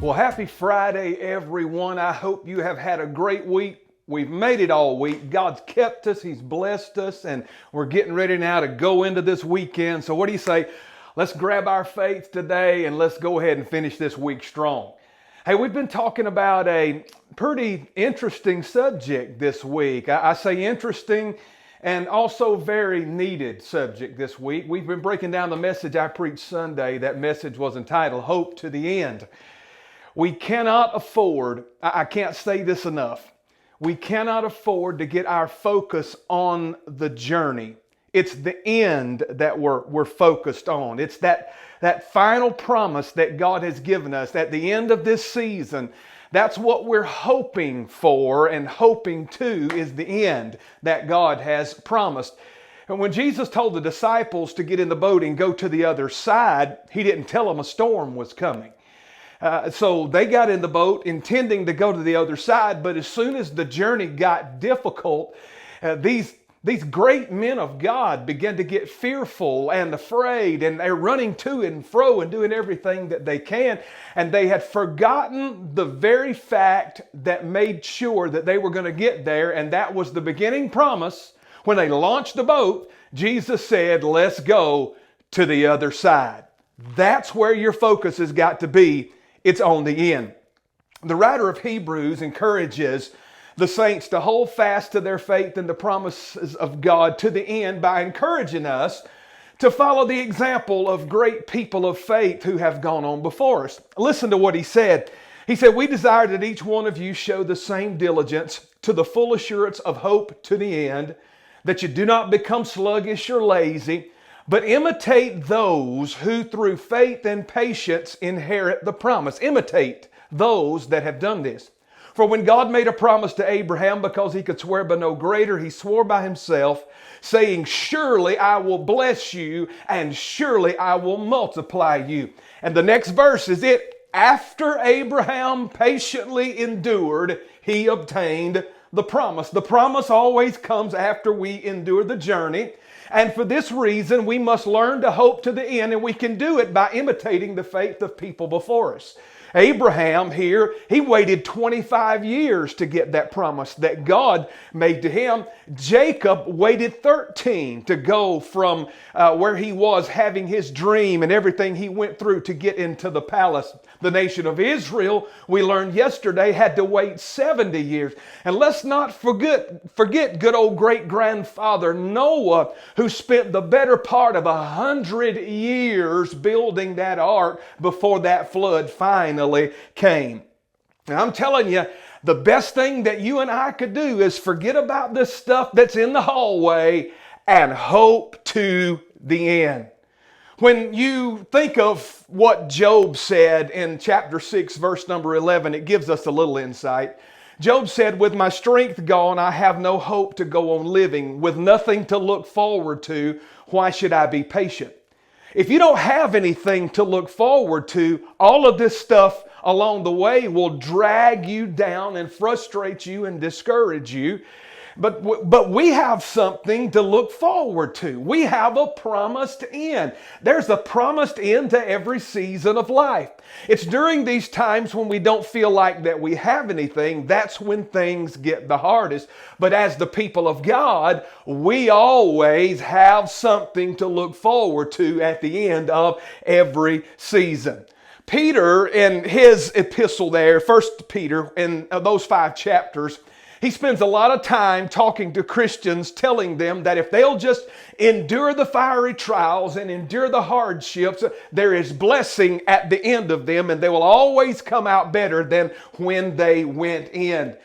Well, happy Friday, everyone. I hope you have had a great week. We've made it all week. God's kept us, He's blessed us, and we're getting ready now to go into this weekend. So what do you say? Let's grab our faith today and let's go ahead and finish this week strong. Hey, we've been talking about a pretty interesting subject this week. I say interesting and also very needed subject this week. We've been breaking down the message I preached Sunday. That message was entitled Hope to the End. We cannot afford, I can't say this enough, we cannot afford to get our focus on the journey. It's the end that we're focused on. It's that final promise that God has given us at the end of this season. That's what we're hoping for and hoping to is the end that God has promised. And when Jesus told the disciples to get in the boat and go to the other side, He didn't tell them a storm was coming. So they got in the boat intending to go to the other side, but as soon as the journey got difficult, these great men of God began to get fearful and afraid, and they're running to and fro and doing everything that they can. And they had forgotten the very fact that made sure that they were going to get there, and that was the beginning promise. When they launched the boat, Jesus said, "Let's go to the other side." That's where your focus has got to be. It's on the end. The writer of Hebrews encourages the saints to hold fast to their faith and the promises of God to the end by encouraging us to follow the example of great people of faith who have gone on before us. Listen to what he said. He said, "We desire that each one of you show the same diligence to the full assurance of hope to the end, that you do not become sluggish or lazy, but imitate those who through faith and patience inherit the promise." Imitate those that have done this. "For when God made a promise to Abraham, because He could swear by no greater, He swore by Himself, saying, 'Surely I will bless you, and surely I will multiply you.'" And the next verse is it. "After Abraham patiently endured, he obtained the promise." The promise always comes after we endure the journey. And for this reason, we must learn to hope to the end, and we can do it by imitating the faith of people before us. Abraham here, he waited 25 years to get that promise that God made to him. Jacob waited 13 to go from where he was having his dream and everything he went through to get into the palace. The nation of Israel, we learned yesterday, had to wait 70 years. And let's not forget good old great-grandfather Noah, who spent the better part of 100 years building that ark before that flood finally came. And I'm telling you, the best thing that you and I could do is forget about this stuff that's in the hallway and hope to the end. When you think of what Job said in chapter 6, verse number 11, it gives us a little insight. Job said, "With my strength gone, I have no hope to go on living. With nothing to look forward to, why should I be patient?" If you don't have anything to look forward to, all of this stuff along the way will drag you down and frustrate you and discourage you. But we have something to look forward to. We have a promised end. There's a promised end to every season of life. It's during these times when we don't feel like that we have anything, that's when things get the hardest. But as the people of God, we always have something to look forward to at the end of every season. Peter, in his epistle there, 1 Peter, in those 5 chapters, he spends a lot of time talking to Christians, telling them that if they'll just endure the fiery trials and endure the hardships, there is blessing at the end of them, and they will always come out better than when they went in.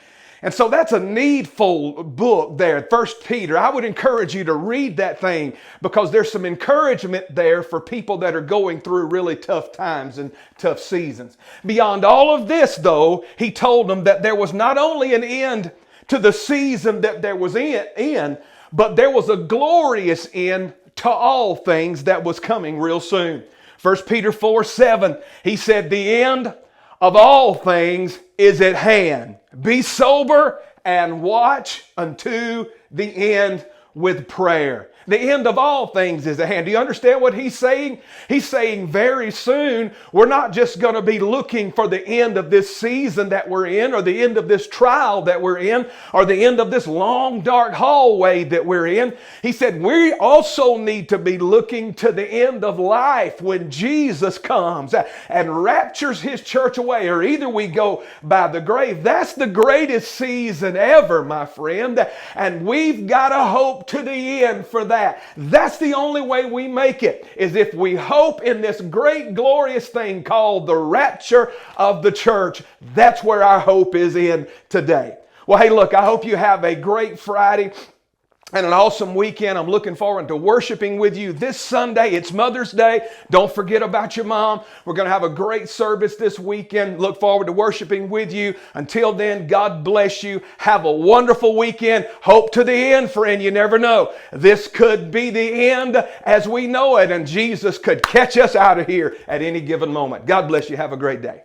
And so that's a needful book there, 1 Peter. I would encourage you to read that thing because there's some encouragement there for people that are going through really tough times and tough seasons. Beyond all of this, though, he told them that there was not only an end to the season that there was in, but there was a glorious end to all things that was coming real soon. 1 Peter 4:7, he said, "The end of all things is at hand. Be sober and watch unto the end with prayer. The end of all things is at hand. Do you understand what he's saying? He's saying very soon we're not just going to be looking for the end of this season that we're in, or the end of this trial that we're in, or the end of this long dark hallway that we're in. He said we also need to be looking to the end of life when Jesus comes and raptures his church away, or either we go by the grave. That's the greatest season ever, my friend, and we've got to hope to the end for that. That's the only way we make it, is if we hope in this great glorious thing called the rapture of the church. That's where our hope is in today. Well, hey, look, I hope you have a great Friday and an awesome weekend. I'm looking forward to worshiping with you this Sunday. It's Mother's Day. Don't forget about your mom. We're going to have a great service this weekend. Look forward to worshiping with you. Until then, God bless you. Have a wonderful weekend. Hope to the end, friend. You never know. This could be the end as we know it, and Jesus could catch us out of here at any given moment. God bless you. Have a great day.